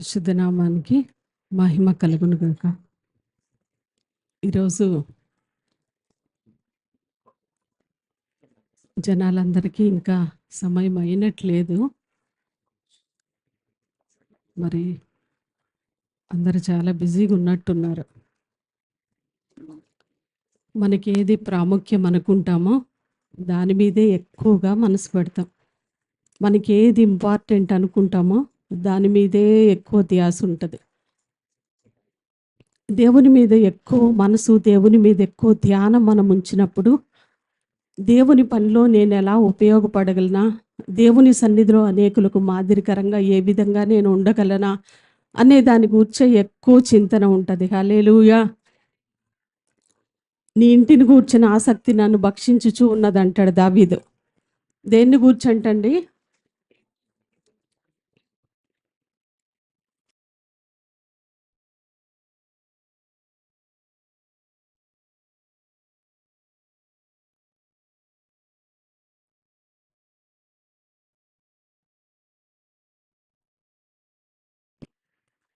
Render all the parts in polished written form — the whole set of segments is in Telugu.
శుద్ధనామానికి మహిమ కలుగును గాక. ఈరోజు జనాలందరికీ ఇంకా సమయం అయినట్లేదు. మరి అందరూ చాలా బిజీగా ఉన్నట్టున్నారు. మనకి ఏది ప్రాముఖ్యం అనుకుంటామో దాని మీదే ఎక్కువగా మనసు పెడతాం. మనకి ఏది ఇంపార్టెంట్ అనుకుంటామో దాని మీదే ఎక్కువ ధ్యాస ఉంటుంది. దేవుని మీద ఎక్కువ మనసు, దేవుని మీద ఎక్కువ ధ్యానం మనం ఉంచినప్పుడు దేవుని పనిలో నేను ఎలా ఉపయోగపడగలనా, దేవుని సన్నిధిలో అనేకులకు మాదిరికరంగా ఏ విధంగా నేను ఉండగలనా అనే దాని గురించి ఎక్కువ చింతన ఉంటుంది. హల్లెలూయా. నీ ఇంటిని గూర్చిన ఆసక్తి నన్ను భక్షించుచు ఉన్నదంటాడు దావీదు. దేన్ని గూర్చంటండి?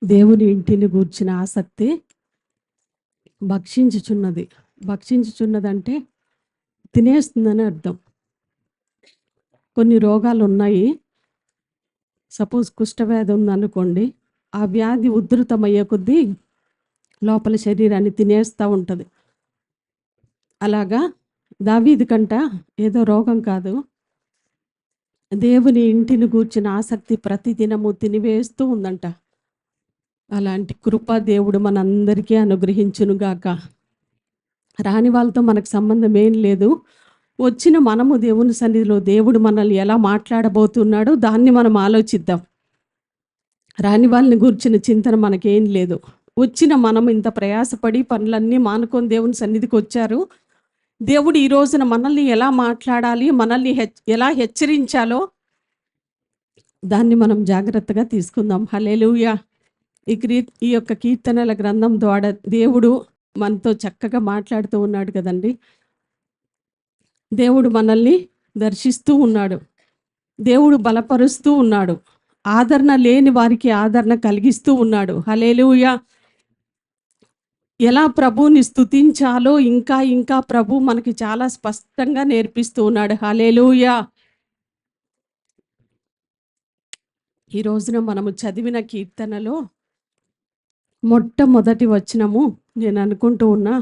దేవుని ఇంటిని గూర్చిన ఆసక్తి భక్షించుచున్నది. భక్షించుచున్నదంటే తినేస్తుందని అర్థం. కొన్ని రోగాలు ఉన్నాయి. సపోజ్ కుష్ఠవ్యాధి ఉందనుకోండి, ఆ వ్యాధి ఉధృతమయ్యే కొద్దీ లోపల శరీరాన్ని తినేస్తూ ఉంటుంది. అలాగా దావీదు కంట ఏదో రోగం కాదు, దేవుని ఇంటిని గూర్చిన ఆసక్తి ప్రతిదినము తినివేస్తూ ఉందంట. అలాంటి కృప దేవుడు మనందరికీ అనుగ్రహించునుగాక. రాని వాళ్ళతో మనకు సంబంధం ఏం లేదు. వచ్చిన మనము దేవుని సన్నిధిలో దేవుడు మనల్ని ఎలా మాట్లాడబోతున్నాడో దాన్ని మనం ఆలోచిద్దాం. రాని వాళ్ళని గూర్చిన చింతన మనకేం లేదు. వచ్చిన మనం ఇంత ప్రయాసపడి పనులన్నీ మానుకొని దేవుని సన్నిధికి వచ్చారు. దేవుడు ఈ రోజున మనల్ని ఎలా మాట్లాడాలి, మనల్ని ఎలా హెచ్చరించాలో దాన్ని మనం జాగ్రత్తగా తీసుకుందాం. హల్లెలూయా. ఈ యొక్క కీర్తనల గ్రంథం ద్వారా దేవుడు మనతో చక్కగా మాట్లాడుతూ ఉన్నాడు కదండి. దేవుడు మనల్ని దర్శిస్తూ ఉన్నాడు. దేవుడు బలపరుస్తూ ఉన్నాడు. ఆదరణ లేని వారికి ఆదరణ కలిగిస్తూ ఉన్నాడు. హల్లెలూయా. ఎలా ప్రభువుని స్తుతించాలో ఇంకా ఇంకా ప్రభు మనకి చాలా స్పష్టంగా నేర్పిస్తూ ఉన్నాడు. హల్లెలూయా. ఈ రోజున మనము చదివిన కీర్తనలో మొట్టమొదటి వచనము నేను అనుకుంటూ ఉన్నా,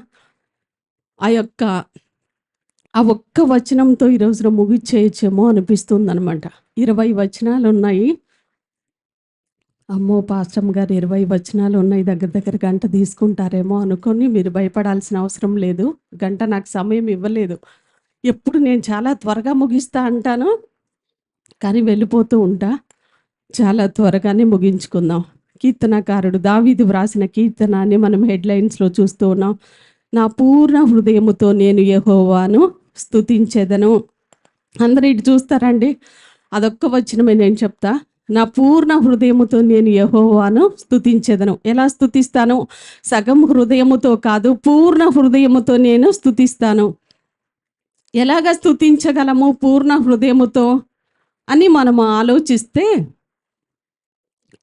ఆ ఒక్క వచనంతో ఈ రోజున ముగిచ్చేయచ్చేమో అనిపిస్తుంది అనమాట. 20 వచనాలు ఉన్నాయి. అమ్మో పాస్టమ్ గారు 20 వచనాలు ఉన్నాయి, దగ్గర దగ్గర గంట తీసుకుంటారేమో అనుకొని మీరు భయపడాల్సిన అవసరం లేదు. గంట నాకు సమయం ఇవ్వలేదు. ఎప్పుడు నేను చాలా త్వరగా ముగిస్తా అంటాను, కానీ వెళ్ళిపోతూ ఉంటా. చాలా త్వరగానే ముగించుకుందాం. కీర్తనకారుడు దావీదు వ్రాసిన కీర్తనాన్ని మనం హెడ్లైన్స్లో చూస్తూ ఉన్నాం. నా పూర్ణ హృదయముతో నేను యెహోవాను స్తుతించెదను. అందరూ ఇటు చూస్తారండి. అదొక్క వచనమే నేను చెప్తా. నా పూర్ణ హృదయముతో నేను యెహోవాను స్తుతించెదను. ఎలా స్తుతిస్తాను? సగం హృదయముతో కాదు, పూర్ణ హృదయముతో నేను స్తుతిస్తాను. ఎలాగ స్తుతించగలము పూర్ణ హృదయముతో అని మనము ఆలోచిస్తే,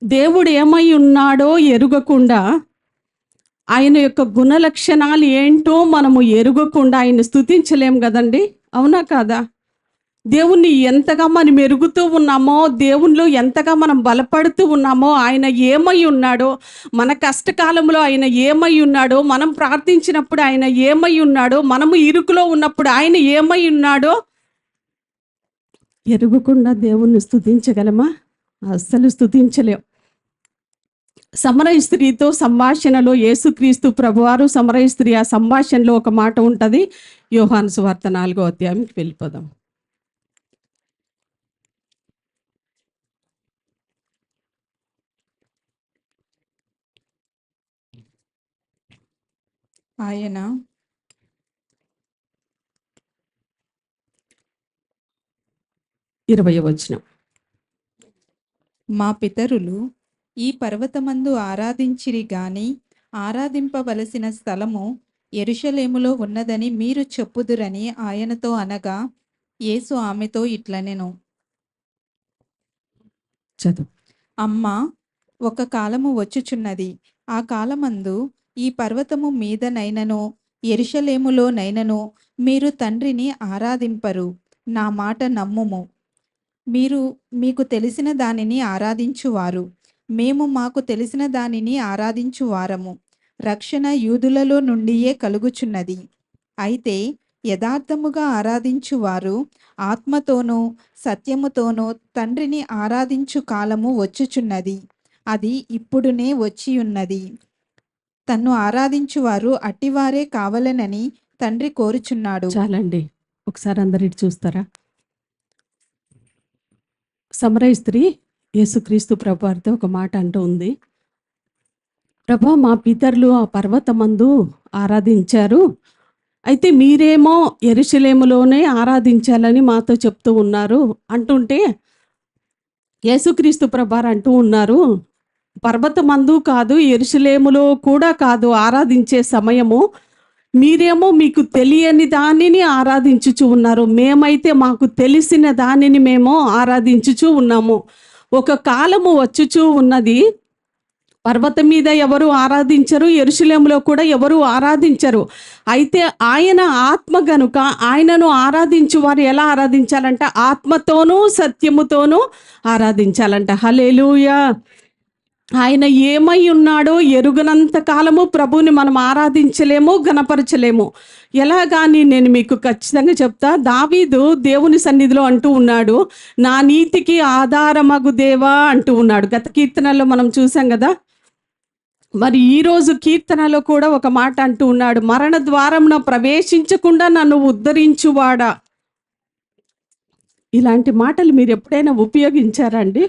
దేవుడు ఏమై ఉన్నాడో ఎరుగకుండా, ఆయన యొక్క గుణలక్షణాలు ఏంటో మనము ఎరుగకుండా ఆయన స్తుతించలేం కదండి. అవునా కాదా? దేవుణ్ణి ఎంతగా మనం ఎరుగుతూ ఉన్నామో, దేవునిలో ఎంతగా మనం బలపడుతూ ఉన్నామో, ఆయన ఏమై ఉన్నాడో, మన కష్టకాలంలో ఆయన ఏమై ఉన్నాడో, మనం ప్రార్థించినప్పుడు ఆయన ఏమై ఉన్నాడో, మనము ఇరుకులో ఉన్నప్పుడు ఆయన ఏమై ఉన్నాడో ఎరుగుకుండా దేవుణ్ణి స్తుతించగలమా? అస్సలు స్తుతించలేం. సమరయ స్త్రీతో సంభాషణలో యేసుక్రీస్తు ప్రభువారు సమరయ స్త్రీ ఆ సంభాషణలో ఒక మాట ఉంటుంది. యోహాను సువార్త 4వ అధ్యాయంకి వెళ్ళిపోదాం. ఆయన 20వ వచనం. మా పితరులు ఈ పర్వతమందు ఆరాధించిరి గాని ఆరాధింపవలసిన స్థలము యెరూషలేములో ఉన్నదని మీరు చెప్పుదురని ఆయనతో అనగా, యేసు ఆమెతో ఇట్లనెను, చదువు. అమ్మా, ఒక కాలము వచ్చుచున్నది. ఆ కాలమందు ఈ పర్వతము మీదనైనను యెరూషలేములోనైనను మీరు తండ్రిని ఆరాధింపరు. నా మాట నమ్ముము. మీరు మీకు తెలిసిన దానిని ఆరాధించువారు. మేము మాకు తెలిసిన దానిని ఆరాధించువారము. రక్షణ యూదులలో నుండియే కలుగుచున్నది. అయితే యథార్థముగా ఆరాధించువారు ఆత్మతోనూ సత్యముతోనూ తండ్రిని ఆరాధించు కాలము వచ్చుచున్నది. అది ఇప్పుడునే వచ్చియున్నది. తన్ను ఆరాధించువారు అట్టివారే కావలెనని తండ్రి కోరుచున్నాడు. చాలండి. ఒకసారి అందరు ఇటు చూస్తారా? సమరయ స్త్రీ యేసుక్రీస్తు ప్రభువారితో ఒక మాట అంటూ ఉంది. ప్రభా, మా పితరులు ఆ పర్వతమందు ఆరాధించారు, అయితే మీరేమో యెరూషలేములోనే ఆరాధించాలని మాతో చెప్తూ ఉన్నారు అంటుంటే, యేసుక్రీస్తు ప్రభువారు అంటూ ఉన్నారు, పర్వతమందు కాదు, యెరూషలేములో కూడా కాదు ఆరాధించే సమయము. మీరేమో మీకు తెలియని దానిని ఆరాధించుచు ఉన్నారు, మేమైతే మాకు తెలిసిన దానిని మేము ఆరాధించుచు ఉన్నాము. ఒక కాలము వచ్చుచూ ఉన్నది, పర్వతం మీద ఎవరు ఆరాధించరు, యెరూషలేములో కూడా ఎవరు ఆరాధించరు. అయితే ఆయన ఆత్మ గనుక ఆయనను ఆరాధించు వారు ఎలా ఆరాధించాలంట? ఆత్మతోనూ సత్యముతోనూ ఆరాధించాలంట. హల్లెలూయా. ఆయన ఏమై ఉన్నాడో ఎరుగనంత కాలము ప్రభువుని మనం ఆరాధించలేము, గణపరచలేము. ఎలాగాని నేను మీకు ఖచ్చితంగా చెప్తా. దావీదు దేవుని సన్నిధిలో అంటూ ఉన్నాడు, నా నీతికి ఆధారమగు దేవా అంటూ ఉన్నాడు. గత కీర్తనలో మనం చూసాం కదా. మరి ఈరోజు కీర్తనలో కూడా ఒక మాట అంటూ ఉన్నాడు, మరణ ద్వారమున ప్రవేశించకుండా నన్ను ఉద్ధరించువాడా. ఇలాంటి మాటలు మీరు ఎప్పుడైనా ఉపయోగించారండి?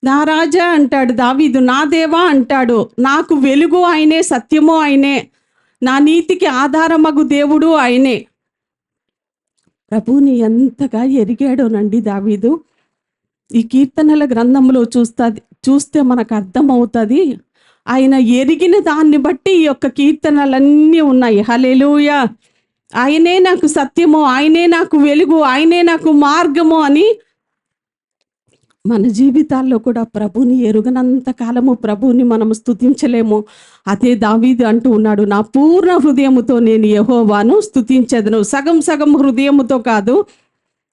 నా రాజా అంటాడు దావీదు, నా దేవా అంటాడు, నాకు వెలుగు ఆయనే, సత్యము ఆయనే, నా నీతికి ఆధారమగు దేవుడు ఆయనే. ప్రభువుని ఎంతగా ఎరిగాడోనండి దావీదు. ఈ కీర్తనల గ్రంథంలో చూస్తే మనకు అర్థమవుతుంది. ఆయన ఎరిగిన దాన్ని బట్టి ఈ యొక్క కీర్తనలన్నీ ఉన్నాయి. హల్లెలూయా. ఆయనే నాకు సత్యము, ఆయనే నాకు వెలుగు, ఆయనే నాకు మార్గము అని మన జీవితాల్లో కూడా ప్రభుని ఎరుగనంత కాలము ప్రభుని మనం స్తుతించలేము. అదే దావీదు అంటూ ఉన్నాడు, నా పూర్ణ హృదయముతో నేను యెహోవాను స్తుతించెదను. సగం సగం హృదయముతో కాదు,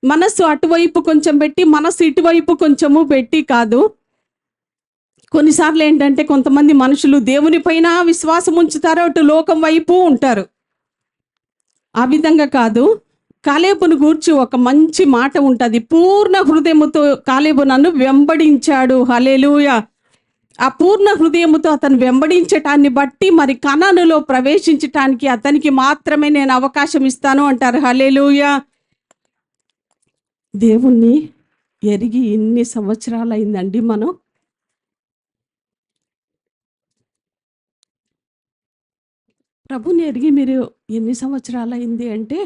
మనస్సు అటువైపు కొంచెం పెట్టి మనస్సు ఇటువైపు కొంచెము పెట్టి కాదు. కొన్నిసార్లు ఏంటంటే కొంతమంది మనుషులు దేవుని పైన విశ్వాసం ఉంచుతారు, అటు లోకం వైపు ఉంటారు. ఆ విధంగా కాదు. కాలేబును గూర్చి ఒక మంచి మాట ఉంటుంది, పూర్ణ హృదయముతో కాలేబు నన్ను వెంబడించాడు. హల్లెలూయా. ఆ పూర్ణ హృదయముతో అతను వెంబడించటాన్ని బట్టి మరి కనానులో ప్రవేశించటానికి అతనికి మాత్రమే నేను అవకాశం ఇస్తాను అంటారు. హల్లెలూయా. దేవుణ్ణి ఎరిగి ఎన్ని సంవత్సరాలు అయిందండి మనం? ప్రభుని ఎరిగి మీరు ఎన్ని సంవత్సరాలు అయింది అంటే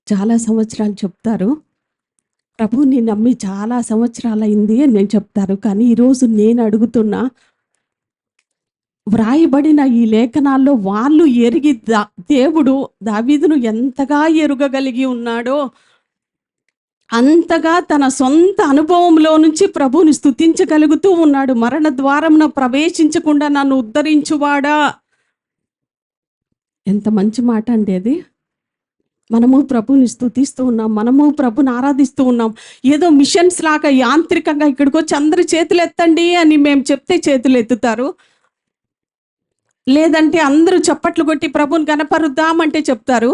చాలా సంవత్సరాలు చెప్తారు. ప్రభుని నమ్మి చాలా సంవత్సరాలు అయింది అని నేను చెప్తారు. కానీ ఈరోజు నేను అడుగుతున్నా, వ్రాయబడిన ఈ లేఖనాల్లో వాళ్ళు ఎరిగి దేవుడు దావీదును ఎంతగా ఎరుగగలిగి ఉన్నాడో అంతగా తన సొంత అనుభవంలో నుంచి ప్రభువుని స్తుతించగలుగుతూ ఉన్నాడు. మరణ ద్వారమున ప్రవేశించకుండా నన్ను ఉద్ధరించువాడా. ఎంత మంచి మాట అండి అది. మనము ప్రభుని స్తుతిస్తూ ఉన్నాం, మనము ప్రభుని ఆరాధిస్తూ ఉన్నాం. ఏదో మిషన్స్ లాగా యాంత్రికంగా ఇక్కడికి వచ్చి అందరు చేతులు ఎత్తండి అని మేము చెప్తే చేతులు ఎత్తుతారు, లేదంటే అందరూ చప్పట్లు కొట్టి ప్రభుని గణపరుద్దామంటే చెప్తారు.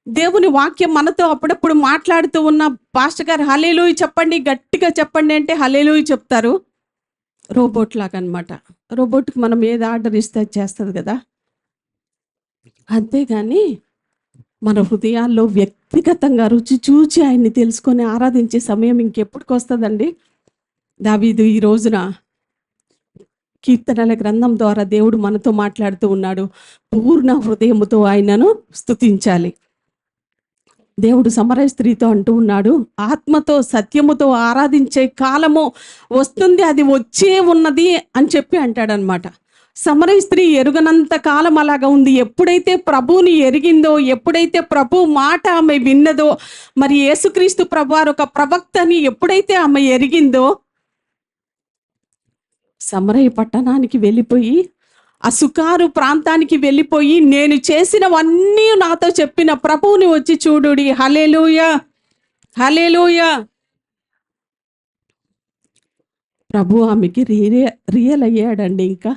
దేవుని వాక్యం మనతో అప్పుడప్పుడు మాట్లాడుతూ ఉన్న పాస్టర్ గారు హల్లెలూయా చెప్పండి, గట్టిగా చెప్పండి అంటే హల్లెలూయా చెప్తారు. రోబోట్ లాగా అనమాట. రోబోట్కి మనం ఏది ఆర్డర్ ఇస్తే చేస్తుంది కదా. అంతేగాని మన హృదయాల్లో వ్యక్తిగతంగా రుచి చూచి ఆయన్ని తెలుసుకొని ఆరాధించే సమయం ఇంకెప్పటికి వస్తుందండి? దావీదు ఈ రోజున కీర్తనల గ్రంథం ద్వారా దేవుడు మనతో మాట్లాడుతూ ఉన్నాడు, పూర్ణ హృదయముతో ఆయనను స్తుతించాలి. దేవుడు సమరయ స్త్రీతో అంటూ ఉన్నాడు, ఆత్మతో సత్యముతో ఆరాధించే కాలము వస్తుంది, అది వచ్చే ఉన్నది అని చెప్పి అంటాడనమాట. సమరయ స్త్రీ ఎరుగనంత కాలం అలాగా ఉంది. ఎప్పుడైతే ప్రభువుని ఎరిగిందో, ఎప్పుడైతే ప్రభు మాట ఆమె విన్నదో, మరి యేసుక్రీస్తు ప్రభువారు ఒక ప్రవక్తని ఎప్పుడైతే ఆమె ఎరిగిందో, సమరయ పట్టణానికి వెళ్ళిపోయి ఆ సుకారు ప్రాంతానికి వెళ్ళిపోయి నేను చేసినవన్నీ నాతో చెప్పిన ప్రభువుని వచ్చి చూడుడి. హల్లెలూయా, హల్లెలూయా. ప్రభు ఆమెకి రియల్ అయ్యాడండి. ఇంకా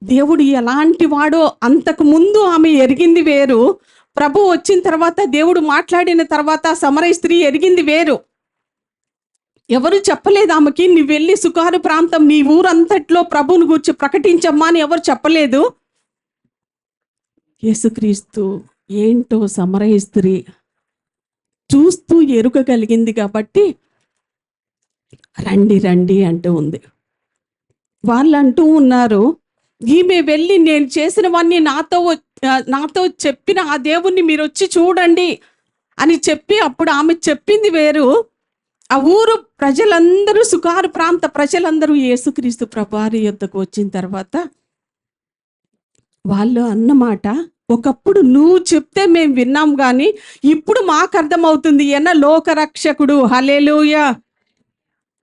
దేవుడు ఎలాంటి వాడో అంతకు ముందు ఆమె ఎరిగింది వేరు, ప్రభు వచ్చిన తర్వాత దేవుడు మాట్లాడిన తర్వాత సమరయ స్త్రీ ఎరిగింది వేరు. ఎవరు చెప్పలేదు ఆమెకి, నువ్వు వెళ్ళి సుకారు ప్రాంతం నీ ఊరంతట్లో ప్రభువుని గురించి ప్రకటించమ్మా అని ఎవరు చెప్పలేదు. యేసుక్రీస్తు ఏంటో సమరయ స్త్రీ చూస్తూ ఎరుగగలిగింది కాబట్టి రండి రండి అంటూ ఉంది. వాళ్ళు అంటూ ఉన్నారు, ఈమె వెళ్ళి నేను చేసినవన్నీ నాతో చెప్పిన ఆ దేవుణ్ణి మీరు వచ్చి చూడండి అని చెప్పి, అప్పుడు ఆమె చెప్పింది వేరు. ఆ ఊరు ప్రజలందరూ, సుకారు ప్రాంత ప్రజలందరూ యేసుక్రీస్తు ప్రభువారి యొద్దకు వచ్చిన తర్వాత వాళ్ళు అన్నమాట, ఒకప్పుడు నువ్వు చెప్తే మేము విన్నాం కానీ ఇప్పుడు మాకు అర్థమవుతుంది ఈయన లోకరక్షకుడు. హల్లెలూయా.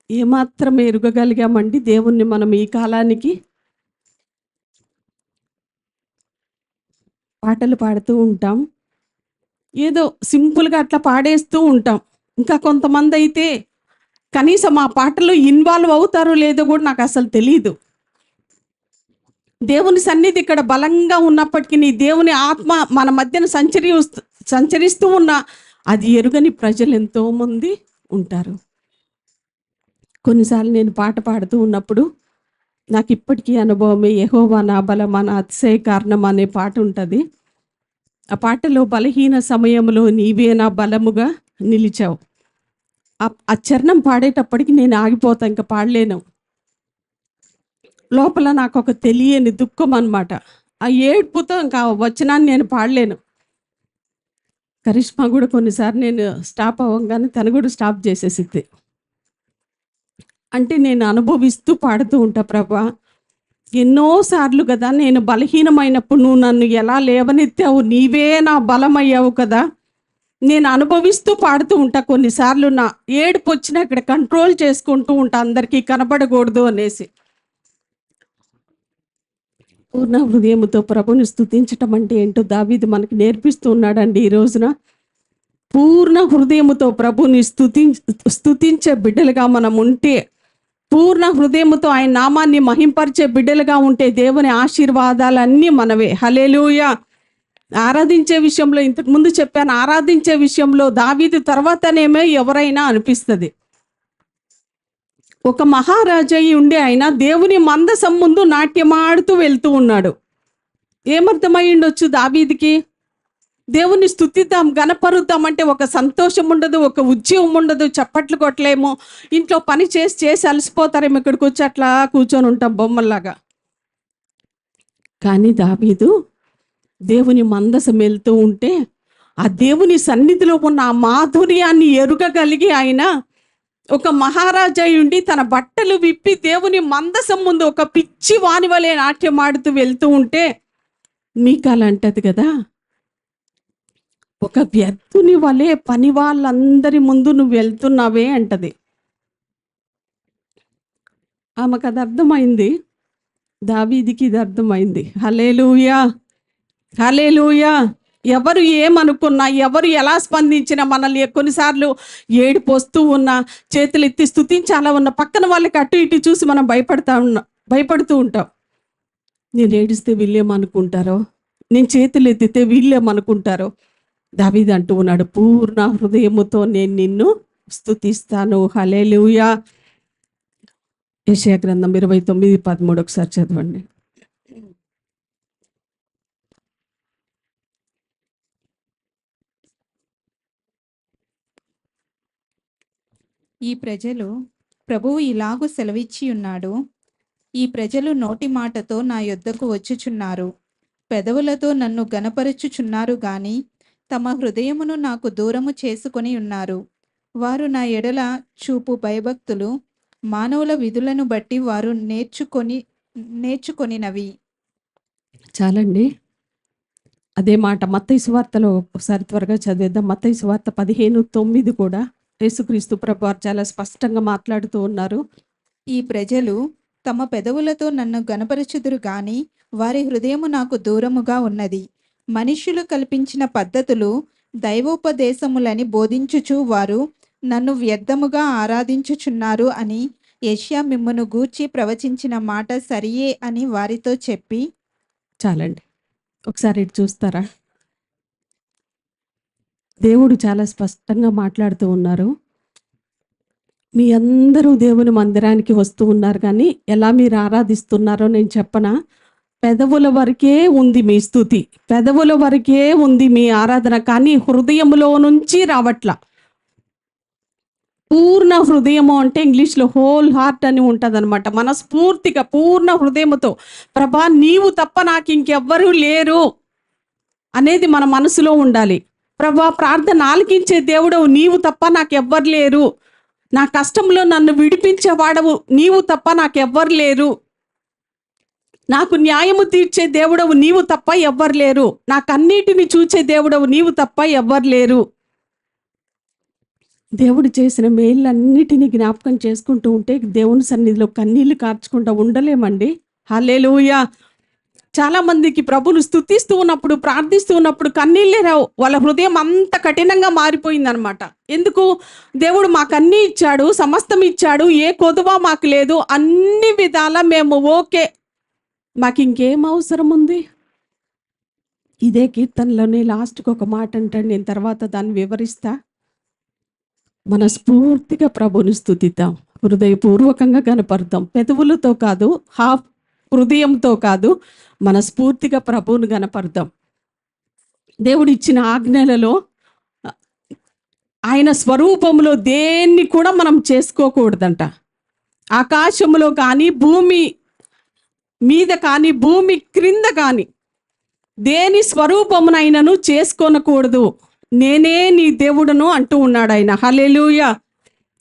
ఏమాత్రం ఎరుగగలిగామండి దేవుణ్ణి మనం ఈ కాలానికి? పాటలు పాడుతూ ఉంటాం, ఏదో సింపుల్గా అట్లా పాడేస్తూ ఉంటాం. ఇంకా కొంతమంది అయితే కనీసం ఆ పాటలో ఇన్వాల్వ్ అవుతారో లేదో కూడా నాకు అసలు తెలియదు. దేవుని సన్నిధి ఇక్కడ బలంగా ఉన్నప్పటికీ నీ దేవుని ఆత్మ మన మధ్యన సంచరిస్తూ ఉన్న అది ఎరుగని ప్రజలు ఎంతో మంది ఉంటారు. కొన్నిసార్లు నేను పాట పాడుతూ ఉన్నప్పుడు నాకు ఇప్పటికీ అనుభవమే, యెహోవా నా బలమా నా అతిశయ కారణం అనే పాట ఉంటుంది. ఆ పాటలో బలహీన సమయంలో నీవే నా బలముగా నిలిచావు. ఆ చరణం పాడేటప్పటికి నేను ఆగిపోతా, ఇంకా పాడలేను. లోపల నాకు ఒక తెలియని దుఃఖం అన్నమాట. ఆ ఏడ్పుతో ఇంకా వచనాన్ని నేను పాడలేను. కరిష్మా కూడా కొన్నిసార్లు నేను స్టాప్ అవ్వగానే తను కూడా స్టాప్ చేసేసిద్ది. అంటే నేను అనుభవిస్తూ పాడుతూ ఉంటా, ప్రభా ఎన్నోసార్లు కదా నేను బలహీనమైనప్పుడు నువ్వు నన్ను ఎలా లేవనెత్తావు, నీవే నా బలమయ్యావు కదా. నేను అనుభవిస్తూ పాడుతూ ఉంటా. కొన్నిసార్లు నా ఏడుపు వచ్చినా ఇక్కడ కంట్రోల్ చేసుకుంటూ ఉంటా, అందరికీ కనబడకూడదు అనేసి. పూర్ణ హృదయముతో ప్రభుని స్తుతించటం అంటే ఏంటో దావీదు మనకి నేర్పిస్తూ ఉన్నాడండి ఈ రోజున. పూర్ణ హృదయముతో ప్రభుని స్తుతించే బిడ్డలుగా మనం ఉంటే, పూర్ణ హృదయముతో ఆయన నామాన్ని మహింపరిచే బిడ్డలుగా ఉంటే దేవుని ఆశీర్వాదాలన్నీ మనవే. హల్లెలూయా. ఆరాధించే విషయంలో ఇంతకు ముందు చెప్పాను, ఆరాధించే విషయంలో దావీదు తర్వాతనేమే ఎవరైనా అనిపిస్తుంది. ఒక మహారాజయ్యి ఉండి ఆయన దేవుని మందసం ముందు నాట్యమాడుతూ వెళ్తూ ఉన్నాడు. ఏమర్థమై ఉండొచ్చు దావీదికి? దేవుని స్తుతిద్దాం, గణపరుద్దాం అంటే ఒక సంతోషం ఉండదు, ఒక ఉద్యమం ఉండదు, చప్పట్లు కొట్టలేము, ఇంట్లో పని చేసి అలసిపోతారేమో, ఇక్కడికి వచ్చి అట్లా కూర్చొని ఉంటాం బొమ్మల్లాగా. కానీ దావీదు దేవుని మందసం వెళ్తూ ఉంటే ఆ దేవుని సన్నిధిలో ఉన్న ఆ మాధుర్యాన్ని ఎరుగగలిగి ఆయన ఒక మహారాజా ఉండి తన బట్టలు విప్పి దేవుని మందసం ముందు ఒక పిచ్చి వాని వలె నాట్యం ఆడుతూ వెళ్తూ ఉంటే మీకాల్ అంటది కదా, ఒక వ్యర్థుని వలె పని వాళ్ళందరి ముందు నువ్వు వెళ్తున్నావే అంటది. ఆమెకు అది అర్థమైంది, దావీదికి ఇది అర్థమైంది. హల్లెలూయా, హల్లెలూయా. ఎవరు ఏమనుకున్నా, ఎవరు ఎలా స్పందించినా, మనల్ని కొన్నిసార్లు ఏడుపు వస్తూ ఉన్నా, చేతులు ఎత్తి స్తుతించాలా ఉన్న పక్కన వాళ్ళకి అటు ఇటు చూసి మనం భయపడుతూ ఉంటాం. నేను ఏడిస్తే వీళ్ళేమనుకుంటారో, నేను చేతులు ఎత్తితే వీళ్ళేమనుకుంటారో. దావీదు అంటూ ఉన్నాడు, పూర్ణ హృదయముతో నేను నిన్ను స్తుతిస్తాను. హల్లెలూయా. యెషయా గ్రంథం 29:13 ఒకసారి చదవండి. ఈ ప్రజలు ప్రభువు ఇలాగు సెలవిచ్చి ఉన్నాడు, ఈ ప్రజలు నోటి మాటతో నా యొద్దకు వచ్చుచున్నారు, పెదవులతో నన్ను గనపరచుచున్నారు గాని తమ హృదయమును నాకు దూరము చేసుకొని ఉన్నారు. వారు నా ఎడల చూపు భయభక్తులు మానవుల విధులను బట్టి వారు నేర్చుకొనినవి. చాలండి. అదే మాట మత్తయి సువార్తలో ఒకసారి త్వరగా చదివేద్దాం. మత్తయి సువార్త 15:9 కూడా యేసుక్రీస్తు ప్రభువారు చాలా స్పష్టంగా మాట్లాడుతూ ఉన్నారు. ఈ ప్రజలు తమ పెదవులతో నన్ను గనపరచుదురు గాని వారి హృదయము నాకు దూరముగా ఉన్నది. మనుష్యులు కల్పించిన పద్ధతులు దైవోపదేశములని బోధించుచు వారు నన్ను వ్యర్థముగా ఆరాధించుచున్నారు అని యెషయా మిమ్మును గూర్చి ప్రవచించిన మాట సరియే అని వారితో చెప్పి, చాలండి. ఒకసారి ఇటు చూస్తారా? దేవుడు చాలా స్పష్టంగా మాట్లాడుతూ ఉన్నారు. మీ అందరూ దేవుని మందిరానికి వస్తూ ఉన్నారు కానీ ఎలా మీరు ఆరాధిస్తున్నారో నేను చెప్పనా? పెదవుల వరకే ఉంది మీ స్తుతి, పెదవుల వరకే ఉంది మీ ఆరాధన, కానీ హృదయములో నుంచి రావట్లా. పూర్ణ హృదయము అంటే ఇంగ్లీష్లో హోల్ హార్ట్ అని ఉంటుంది అనమాట. మనస్ఫూర్తిగా పూర్ణ హృదయముతో ప్రభా నీవు తప్ప నాకు ఇంకెవ్వరూ లేరు అనేది మన మనసులో ఉండాలి. ప్రభా ప్రార్థన ఆలకించే దేవుడవు నీవు తప్ప నాకెవ్వరు లేరు, నా కష్టంలో నన్ను విడిపించేవాడవు నీవు తప్ప నాకెవ్వరు లేరు, నాకు న్యాయము తీర్చే దేవుడవు నీవు తప్ప ఎవ్వరు లేరు, నాకన్నిటిని చూచే దేవుడవు నీవు తప్ప ఎవ్వరు లేరు. దేవుడు చేసిన మేళ్ళన్నిటినీ జ్ఞాపకం చేసుకుంటూ ఉంటే దేవుని సన్నిధిలో కన్నీళ్లు కార్చుకుంటూ ఉండలేమండి. హల్లెలూయా. చాలా మందికి ప్రభును స్తుతిస్తూ ఉన్నప్పుడు, ప్రార్థిస్తూ ఉన్నప్పుడు కన్నీళ్ళే రావు. వాళ్ళ హృదయం అంత కఠినంగా మారిపోయిందనమాట. ఎందుకు? దేవుడు మాకు అన్నీ ఇచ్చాడు, సమస్తం ఇచ్చాడు, ఏ కొదువ మాకు లేదు, అన్ని విధాల మేము ఓకే, మాకు ఇంకేం అవసరం ఉంది? ఇదే కీర్తనలోనే లాస్ట్కి ఒక మాట అంటాడు, నేను తర్వాత దాన్ని వివరిస్తా. మనస్ఫూర్తిగా ప్రభుని స్తుతిద్దాం, హృదయపూర్వకంగా కనపడతాం, పెదవులతో కాదు, హృదయంతో కాదు, మనస్ఫూర్తిగా ప్రభువును కనపడతాం. దేవుడు ఇచ్చిన ఆజ్ఞలలో ఆయన స్వరూపంలో దేన్ని కూడా మనం చేసుకోకూడదంట. ఆకాశంలో కానీ, భూమి మీద కానీ, భూమి క్రింద కానీ దేని స్వరూపమునైనను చేసుకోనకూడదు, నేనే నీ దేవుడును అంటూ ఉన్నాడు ఆయన. హల్లెలూయా.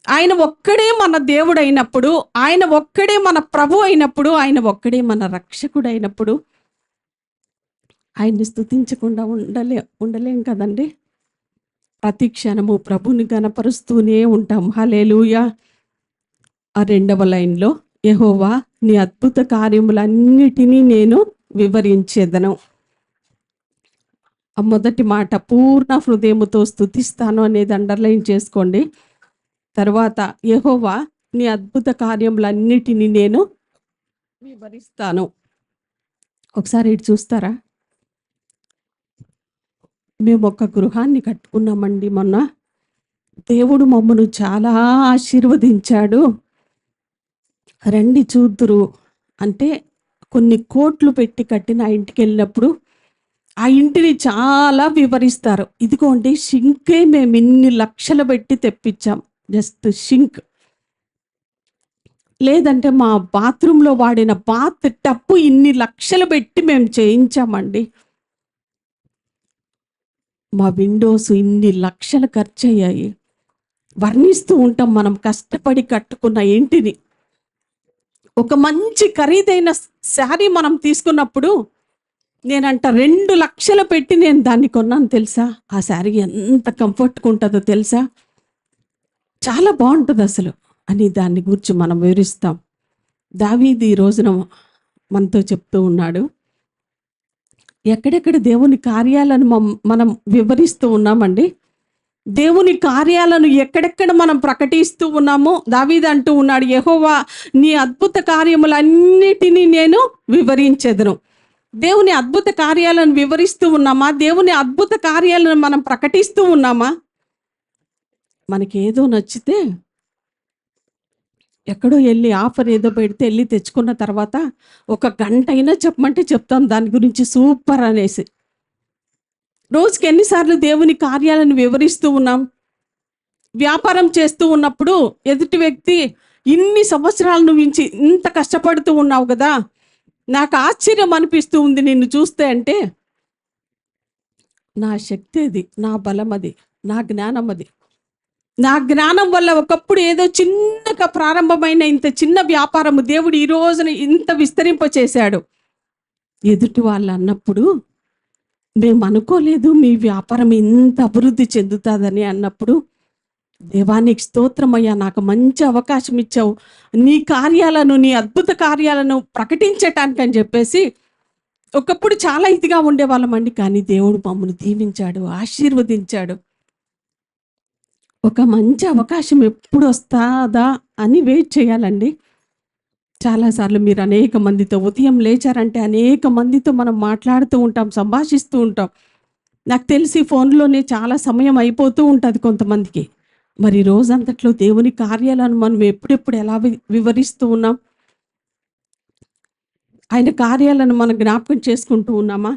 ఆయన ఒక్కడే మన దేవుడు అయినప్పుడు, ఆయన ఒక్కడే మన ప్రభు అయినప్పుడు, ఆయన ఒక్కడే మన రక్షకుడు అయినప్పుడు ఆయన్ని స్తుతించకుండా ఉండలేం కదండి. ప్రతి క్షణము ప్రభుని గనపరుస్తూనే ఉంటాం. హల్లెలూయా. ఆ 2వ లైన్లో యెహోవా నీ అద్భుత కార్యములన్నిటినీ నేను వివరించేదను. ఆ మొదటి మాట పూర్ణ హృదయముతో స్తుతిస్తాను అనేది అండర్లైన్ చేసుకోండి. తర్వాత యెహోవా నీ అద్భుత కార్యములన్నిటినీ నేను వివరిస్తాను. ఒకసారి ఇటు చూస్తారా? మేము ఒక గృహాన్ని కట్టుకున్నామండి మొన్న. దేవుడు మమ్మను చాలా ఆశీర్వదించాడు, రండి చూద్దురు అంటే కొన్ని కోట్లు పెట్టి కట్టిన ఆ ఇంటికి వెళ్ళినప్పుడు ఆ ఇంటిని చాలా వివరిస్తారు. ఇదిగోండి షింకే మేము ఇన్ని లక్షలు పెట్టి తెప్పించాం, జస్ట్ షింక్. లేదంటే మా బాత్రూంలో వాడిన బాత్ టప్పు ఇన్ని లక్షలు పెట్టి మేము చేయించామండి. మా విండోస్ ఇన్ని లక్షలు ఖర్చు అయ్యాయి. వర్ణిస్తూ ఉంటాం మనం కష్టపడి కట్టుకున్న ఇంటిని. ఒక మంచి ఖరీదైన శారీ మనం తీసుకున్నప్పుడు నేనంట 2 లక్షలు పెట్టి నేను దాన్ని కొన్నాను తెలుసా. ఆ శారీ ఎంత కంఫర్ట్గా ఉంటుందో తెలుసా, చాలా బాగుంటుంది అసలు అని దాన్ని గురించి మనం వివరిస్తాం. దావీదు ఈ రోజున మనతో చెప్తూ ఉన్నాడు, ఎక్కడెక్కడ దేవుని కార్యాలను మనం వివరిస్తూ ఉన్నామండి. దేవుని కార్యాలను ఎక్కడెక్కడ మనం ప్రకటిస్తూ ఉన్నామో దావీదు అంటూ ఉన్నాడు, యెహోవా నీ అద్భుత కార్యములన్నిటినీ నేను వివరించెదను. దేవుని అద్భుత కార్యాలను వివరిస్తూ ఉన్నామా? దేవుని అద్భుత కార్యాలను మనం ప్రకటిస్తూ ఉన్నామా? మనకి ఏదో నచ్చితే ఎక్కడో వెళ్ళి ఆఫర్ ఏదో పెడితే వెళ్ళి తెచ్చుకున్న తర్వాత ఒక గంట అయినా చెప్పమంటే చెప్తాం దాని గురించి సూపర్ అనేసి. రోజుకి ఎన్నిసార్లు దేవుని కార్యాలను వివరిస్తూ ఉన్నాం? వ్యాపారం చేస్తూ ఉన్నప్పుడు ఎదుటి వ్యక్తి ఇన్ని సంవత్సరాల నుంచి ఇంత కష్టపడుతూ ఉన్నావు కదా, నాకు ఆశ్చర్యం అనిపిస్తూ ఉంది నిన్ను చూస్తే అంటే, నా శక్తి అది, నా బలం అది, నా జ్ఞానం అది. నా జ్ఞానం వల్ల ఒకప్పుడు ఏదో చిన్నగా ప్రారంభమైన ఇంత చిన్న వ్యాపారము దేవుడు ఈ రోజున ఇంత విస్తరింపచేశాడు. ఎదుటి వాళ్ళు అన్నప్పుడు మేము అనుకోలేదు మీ వ్యాపారం ఇంత అభివృద్ధి చెందుతుందని అన్నప్పుడు దేవానికి స్తోత్రమయ్యా, నాకు మంచి అవకాశం ఇచ్చావు, నీ కార్యాలను, నీ అద్భుత కార్యాలను ప్రకటించటానికి అని చెప్పేసి ఒకప్పుడు చాలా ఇదిగా ఉండేవాళ్ళమండి. కానీ దేవుడు మమ్మల్ని దీవించాడు, ఆశీర్వదించాడు. ఒక మంచి అవకాశం ఎప్పుడు వస్తాదా అని వెయిట్ చేయాలండి. చాలాసార్లు మీరు అనేక మందితో ఉదయం లేచారంటే అనేక మందితో మనం మాట్లాడుతూ ఉంటాం, సంభాషిస్తూ ఉంటాం. నాకు తెలిసి ఫోన్లోనే చాలా సమయం అయిపోతూ ఉంటుంది కొంతమందికి. మరి రోజంతట్లో దేవుని కార్యాలను మనం ఎప్పుడెప్పుడు ఎలా వివరిస్తూ ఉన్నాం? ఆయన కార్యాలను మనం జ్ఞాపకం చేసుకుంటూ ఉన్నామా?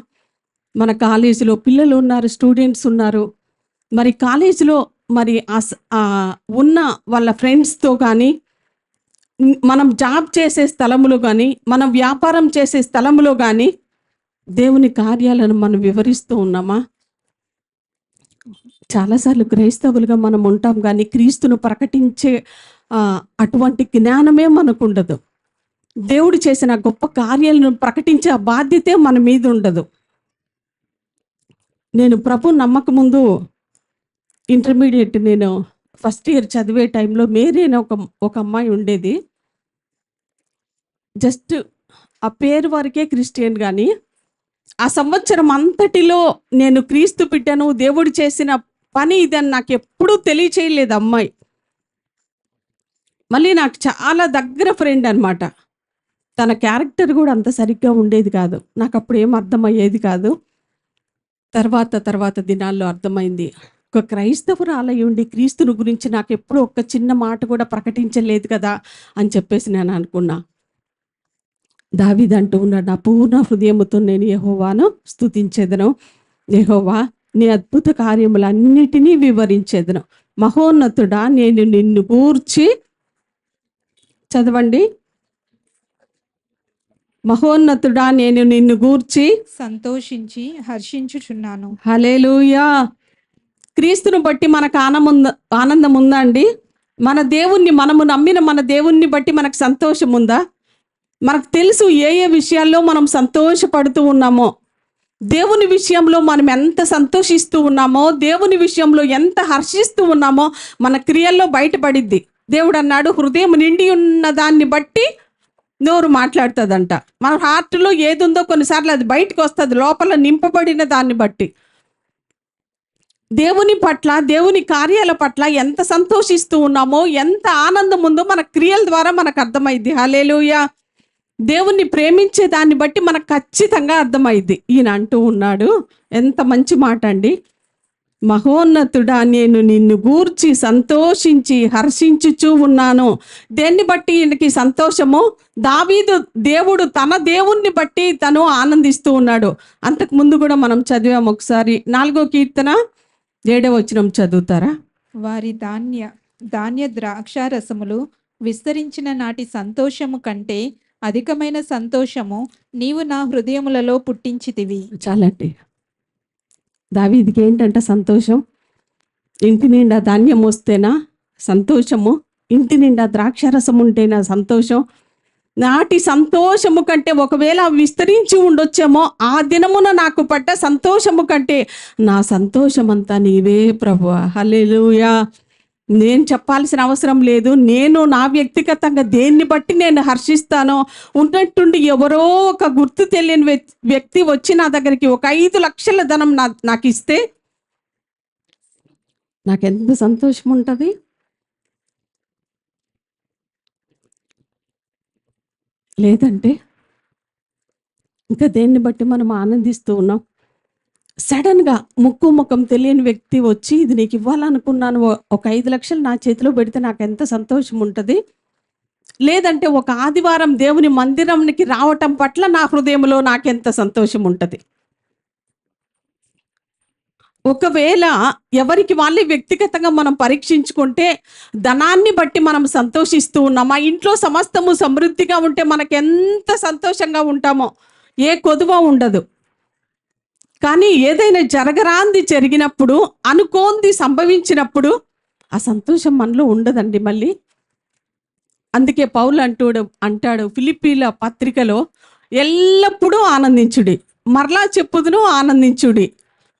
మన కాలేజీలో పిల్లలు ఉన్నారు, స్టూడెంట్స్ ఉన్నారు. మరి కాలేజీలో మరి ఉన్న వాళ్ళ ఫ్రెండ్స్తో కానీ, మనం జాబ్ చేసే స్థలంలో కానీ, మనం వ్యాపారం చేసే స్థలంలో కానీ దేవుని కార్యాలను మనం వివరిస్తూ ఉన్నామా? చాలాసార్లు క్రైస్తవులుగా మనం ఉంటాం, కానీ క్రీస్తును ప్రకటించే అటువంటి జ్ఞానమే మనకు ఉండదు. దేవుడు చేసిన గొప్ప కార్యాలను ప్రకటించే బాధ్యతే మన మీద ఉండదు. నేను ప్రభు నమ్మక ముందు ఇంటర్మీడియట్ నేను ఫస్ట్ ఇయర్ చదివే టైంలో మేరీ అనే ఒక అమ్మాయి ఉండేది. జస్ట్ ఆ పేరు వరకే క్రిస్టియన్, కానీ ఆ సంవత్సరం అంతటిలో నేను క్రీస్తు బిడ్డను, దేవుడు చేసిన పని ఇదని నాకు ఎప్పుడూ తెలియచేయలేదు అమ్మాయి. మళ్ళీ నాకు చాలా దగ్గర ఫ్రెండ్ అనమాట. తన క్యారెక్టర్ కూడా అంత సరిగ్గా ఉండేది కాదు. నాకు అప్పుడు ఏం అర్థమయ్యేది కాదు. తర్వాత దినాల్లో అర్థమైంది. ఒక క్రైస్తవురాలు అయి ఉండి క్రీస్తుని గురించి నాకు ఎప్పుడు ఒక్క చిన్న మాట కూడా ప్రకటించలేదు కదా అని చెప్పేసి నేను అనుకున్నా. దావీదు అంటూ ఉన్నాడు, నా పూర్ణ హృదయముతో నేను యెహోవాను స్తుతించెదను. యెహోవా, నీ అద్భుత కార్యములన్నిటినీ వివరించెదను. మహోన్నతుడా, నేను నిన్ను గూర్చి, చదవండి, మహోన్నతుడా, నేను నిన్ను గూర్చి సంతోషించి హర్షించుచున్నాను. హల్లెలూయా. క్రీస్తును బట్టి మనకు ఆనందం ఉందా అండి? మన దేవుణ్ణి, మనము నమ్మిన మన దేవుణ్ణి బట్టి మనకు సంతోషం ఉందా? మనకు తెలుసు ఏ ఏ విషయాల్లో మనం సంతోషపడుతూ ఉన్నామో. దేవుని విషయంలో మనం ఎంత సంతోషిస్తూ ఉన్నామో, దేవుని విషయంలో ఎంత హర్షిస్తూ ఉన్నామో మన క్రియల్లో బయటపడిద్ది. దేవుడు అన్నాడు, హృదయం నిండి ఉన్న దాన్ని బట్టి నోరు మాట్లాడుతుందంట. మన హార్ట్లో ఏది ఉందో కొన్నిసార్లు అది బయటకు వస్తుంది, లోపల నింపబడిన దాన్ని బట్టి. దేవుని పట్ల, దేవుని కార్యాల పట్ల ఎంత సంతోషిస్తూ ఉన్నామో, ఎంత ఆనందం ఉందో మన క్రియల ద్వారా మనకు అర్థమైద్ది. హల్లెలూయా. దేవుణ్ణి ప్రేమించే దాన్ని బట్టి మనకు ఖచ్చితంగా అర్థమైద్ది. ఈయన అంటూ ఉన్నాడు, ఎంత మంచి మాట అండి, మహోన్నతుడా, నేను నిన్ను గూర్చి సంతోషించి హర్షించుచూ ఉన్నాను. దేన్ని బట్టి ఈయనకి సంతోషము? దేవుడు తన దేవుణ్ణి బట్టి తను ఆనందిస్తూ ఉన్నాడు. అంతకు ముందు కూడా మనం చదివాము ఒకసారి, 4వ కీర్తన 7వ వచనం చదువుతారా? వారి ధాన్య ద్రాక్షారసములు విస్తరించిన నాటి సంతోషము కంటే అధికమైన సంతోషము నీవు నా హృదయములలో పుట్టించితివి. చాలండి. దావీదుకి ఏంటంట సంతోషం? ఇంటి నిండా ధాన్యం వస్తేనా సంతోషము? ఇంటి నిండా ద్రాక్షారసం ఉంటేనా సంతోషం? నాటి సంతోషము కంటే, ఒకవేళ విస్తరించి ఉండొచ్చేమో, ఆ దినమున నాకు పడ్డ సంతోషము కంటే నా సంతోషం అంతా నీవే ప్రభువా. హల్లెలూయా. నేను చెప్పాల్సిన అవసరం లేదు. నేను నా వ్యక్తిగతంగా దేన్ని బట్టి నేను హర్షిస్తానో, ఉన్నట్టుండి ఎవరో ఒక గుర్తు తెలియని వ్యక్తి వచ్చి నా దగ్గరికి ఒక 5 లక్షల ధనం నాకు ఇస్తే నాకెంత సంతోషం ఉంటుంది. లేదంటే ఇంకా దేన్ని బట్టి మనం ఆనందిస్తూ ఉన్నాం? సడన్గా ముఖం తెలియని వ్యక్తి వచ్చి, ఇది నీకు ఇవ్వాలనుకున్నాను, ఒక 5 లక్షలు నా చేతిలో పెడితే నాకు ఎంత సంతోషం ఉంటుంది. లేదంటే ఒక ఆదివారం దేవుని మందిరంకి రావటం పట్ల నా హృదయంలో నాకెంత సంతోషం ఉంటుంది. ఒకవేళ ఎవరికి వాళ్ళే వ్యక్తిగతంగా మనం పరీక్షించుకుంటే, ధనాన్ని బట్టి మనం సంతోషిస్తూ ఉన్నాం. మా ఇంట్లో సమస్తము సమృద్ధిగా ఉంటే మనకెంత సంతోషంగా ఉంటామో, ఏ కొదువ ఉండదు. కానీ ఏదైనా జరగరాంది జరిగినప్పుడు, అనుకోంది సంభవించినప్పుడు ఆ సంతోషం మనలో ఉండదండి మళ్ళీ. అందుకే పౌలు అంటాడు ఫిలిప్పీల పత్రికలో, ఎల్లప్పుడూ ఆనందించుడి, మరలా చెప్పుదును ఆనందించుడి.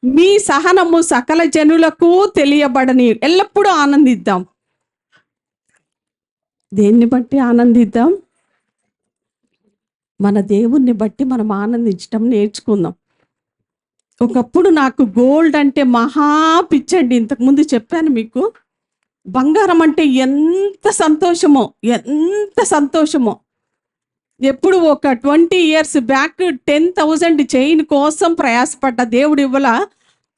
మీ సహనము సకల జనులకు తెలియబడని. ఎల్లప్పుడూ ఆనందిద్దాం. దేన్ని బట్టి ఆనందిద్దాం? మన దేవుణ్ణి బట్టి మనం ఆనందించటం నేర్చుకుందాం. ఒకప్పుడు నాకు గోల్డ్ అంటే మహా పిచ్చండి. ఇంతకుముందు చెప్పాను మీకు. బంగారం అంటే ఎంత సంతోషమో, ఎంత సంతోషమో. ఎప్పుడు ఒక 20 ఇయర్స్ బ్యాక్ 10,000 చైన్ కోసం ప్రయాసపడ్డ, దేవుడు ఇవ్వలా.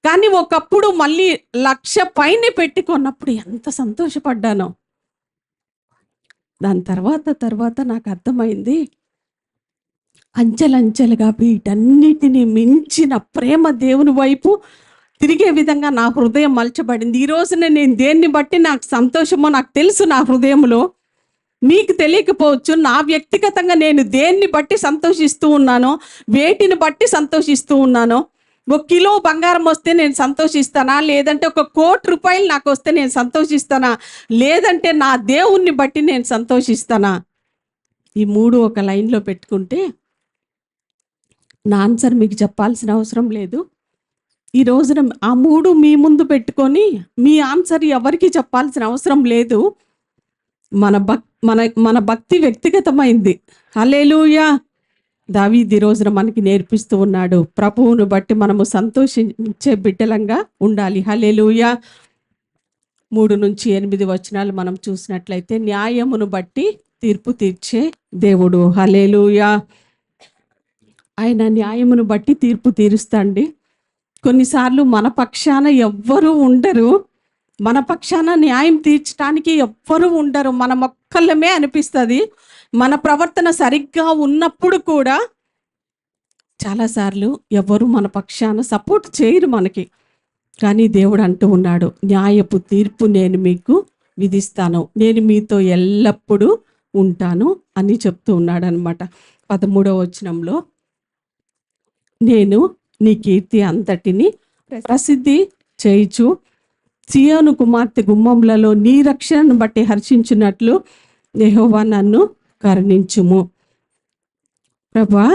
కానీ ఒకప్పుడు మళ్ళీ 1,00,000 పైన పెట్టి కొన్నప్పుడు ఎంత సంతోషపడ్డానో. దాని తర్వాత నాకు అర్థమైంది, అంచెలంచెలుగా వీటన్నిటిని మించిన ప్రేమ దేవుని వైపు తిరిగే విధంగా నా హృదయం మలచబడింది. ఈ రోజున నేను దేన్ని బట్టి నాకు సంతోషమో నాకు తెలుసు. నా హృదయంలో మీకు తెలియకపోవచ్చు. నా వ్యక్తిగతంగా నేను దేన్ని బట్టి సంతోషిస్తూ ఉన్నానో, వేటిని బట్టి సంతోషిస్తూ ఉన్నానో. 1 కిలో బంగారం వస్తే నేను సంతోషిస్తానా? లేదంటే 1,00,00,000 రూపాయలు నాకు వస్తే నేను సంతోషిస్తానా? లేదంటే నా దేవుణ్ణి బట్టి నేను సంతోషిస్తానా? ఈ 3 ఒక లైన్లో పెట్టుకుంటే నా ఆన్సర్ మీకు చెప్పాల్సిన అవసరం లేదు. ఈ రోజున ఆ 3 మీ ముందు పెట్టుకొని మీ ఆన్సర్ ఎవరికి చెప్పాల్సిన అవసరం లేదు. మన భక్తి వ్యక్తిగతమైంది. హల్లెలూయా. దావీదు ఈ రోజున మనకి నేర్పిస్తూ ఉన్నాడు. ప్రభువును బట్టి మనము సంతోషించే బిడ్డలంగా ఉండాలి. హల్లెలూయా. 3-8 వచనాలు మనం చూసినట్లయితే, న్యాయమును బట్టి తీర్పు తీర్చే దేవుడు. హల్లెలూయా. ఆయన న్యాయమును బట్టి తీర్పు తీరుస్తాండి. కొన్నిసార్లు మన పక్షాన ఎవ్వరూ ఉండరు. మన పక్షాన న్యాయం తీర్చడానికి ఎవ్వరూ ఉండరు. మనం ఒక్కళ్ళమే అనిపిస్తుంది. మన ప్రవర్తన సరిగ్గా ఉన్నప్పుడు కూడా చాలాసార్లు ఎవరు మన పక్షాన సపోర్ట్ చేయరు మనకి. కానీ దేవుడు అంటూ ఉన్నాడు, న్యాయపు తీర్పు నేను మీకు విధిస్తాను, నేను మీతో ఎల్లప్పుడూ ఉంటాను అని చెప్తూ ఉన్నాడు అనమాట. 13వ వచనంలో, నేను నీ కీర్తి అంతటిని ప్రసిద్ధి చేయుచు సియోను కుమార్తె గుమ్మములలో నీ రక్షణను బట్టి హర్షించినట్లు యెహోవా నన్ను కరుణించుము. ప్రభా,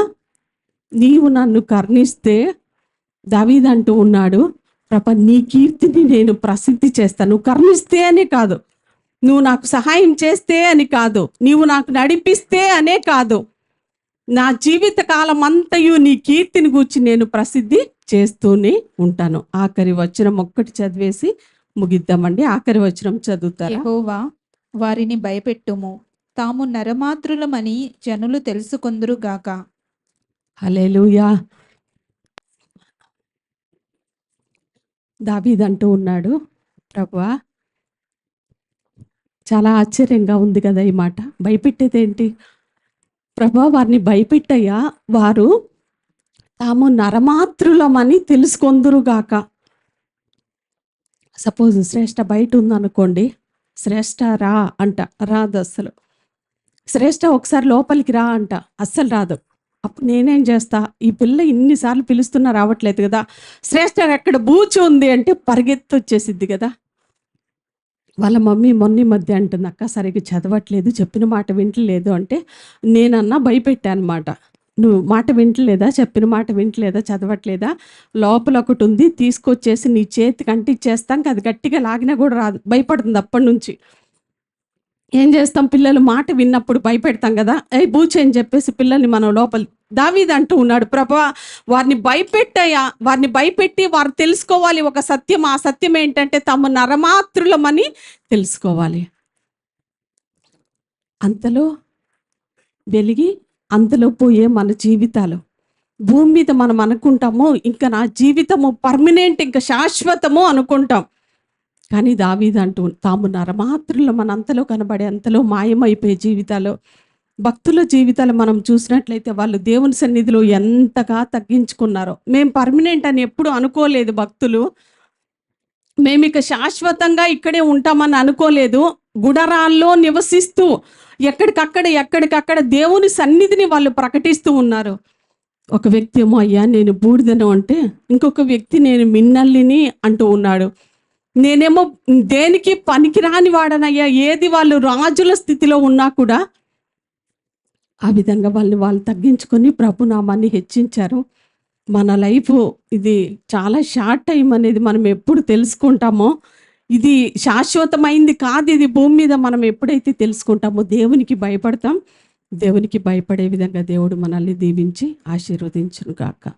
నీవు నన్ను కరుణిస్తే, దావీదు అంటూ ఉన్నాడు, ప్రభా నీ కీర్తిని నేను ప్రసిద్ధి చేస్తాను. నువ్వు కరుణిస్తే అని కాదు, నువ్వు నాకు సహాయం చేస్తే అని కాదు, నీవు నాకు నడిపిస్తే అనే కాదు, నా జీవిత కాలం అంతయు నీ కీర్తిని గూర్చి నేను ప్రసిద్ధి చేస్తూనే ఉంటాను. ఆఖరి వచనం ఒక్కటి చదివేసి ముగిద్దామండి. ఆఖరి వచనం చదువుతారా? యెహోవా వారిని భయపెట్టుము, తాము నరమాత్రులమని జనులు తెలుసుకొందురుగాక. హల్లెలూయా. దావీదు అంటూ ఉన్నాడు, ప్రభువా, చాలా ఆశ్చర్యంగా ఉంది కదా ఈ మాట. భయపెట్టేదేంటి? ప్రభా, వారిని భయపెట్టయ్యా, వారు తాము నరమాత్రులమని తెలుసుకొందురుగాక. సపోజ్ శ్రేష్ఠ బయట ఉందనుకోండి, శ్రేష్ఠ రా అంట, రాదు అస్సలు. శ్రేష్ఠ ఒకసారి లోపలికి రా అంట, అస్సలు రాదు. అప్పుడు నేనేం చేస్తా, ఈ పిల్ల ఇన్నిసార్లు పిలుస్తున్నా రావట్లేదు కదా, శ్రేష్ఠ ఎక్కడ బూచి ఉంది అంటే పరిగెత్తి వచ్చేసిద్ది కదా. వాళ్ళ మమ్మీ మొన్న మధ్య అంటుంది, అక్క సరిగ్గా చదవట్లేదు, చెప్పిన మాట వింటలేదు అంటే, నేనన్నా భయపెట్టాను అనమాట. నువ్వు మాట వింటలేదా, చెప్పిన మాట వింటలేదా, చదవట్లేదా, లోపల ఒకటి ఉంది తీసుకొచ్చేసి నీ చేతికి అంటిచ్చేస్తాం, అది గట్టిగా లాగినా కూడా రాదు, భయపడుతుంది అప్పటి నుంచి. ఏం చేస్తాం, పిల్లలు మాట విన్నప్పుడు భయపెడతాం కదా, బూచి అని చెప్పేసి పిల్లల్ని మనం లోపల. దావీదు అంటూ ఉన్నాడు, ప్రభా వారిని భయపెట్టయ్యా, వారిని భయపెట్టి వారు తెలుసుకోవాలి ఒక సత్యం. ఆ సత్యం ఏంటంటే తాము నరమాత్రులమని తెలుసుకోవాలి. అంతలో వెలిగి అంతలో పోయే మన జీవితాలు. భూమి మీద మనం అనుకుంటాము ఇంకా నా జీవితము పర్మనెంట్, ఇంకా శాశ్వతము అనుకుంటాం. కానీ దావీదు అంటూ, తాము నరమాత్రులు మన అంతలో కనబడే అంతలో మాయమైపోయే జీవితాలు. భక్తుల జీవితాలు మనం చూసినట్లయితే వాళ్ళు దేవుని సన్నిధిలో ఎంతగా తగ్గించుకున్నారో. మేము పర్మనెంట్ అని ఎప్పుడు అనుకోలేదు భక్తులు. మేము ఇక శాశ్వతంగా ఇక్కడే ఉంటామని అనుకోలేదు. గుడారాల్లో నివసిస్తూ ఎక్కడికక్కడ దేవుని సన్నిధిని వాళ్ళు ప్రకటిస్తూ ఉన్నారు. ఒక వ్యక్తి ఏమో, అయ్యా నేను బూడిదను అంటే, ఇంకొక వ్యక్తి నేను మిన్నల్లిని అంటూ ఉన్నాడు. నేనేమో దేనికి పనికిరాని వాడనయ్యా. ఏది వాళ్ళు రాజుల స్థితిలో ఉన్నా కూడా ఆ విధంగా వాళ్ళు తగ్గించుకొని ప్రభునామాన్ని హెచ్చించారు. మన లైఫ్ ఇది చాలా షార్ట్ టైం అనేది మనం ఎప్పుడు తెలుసుకుంటామో, ఇది శాశ్వతమైంది కాదు, ఇది భూమి మీద మనం ఎప్పుడైతే తెలుసుకుంటామో దేవునికి భయపడతాం. దేవునికి భయపడే విధంగా దేవుడు మనల్ని దీవించి ఆశీర్వదించును గాక.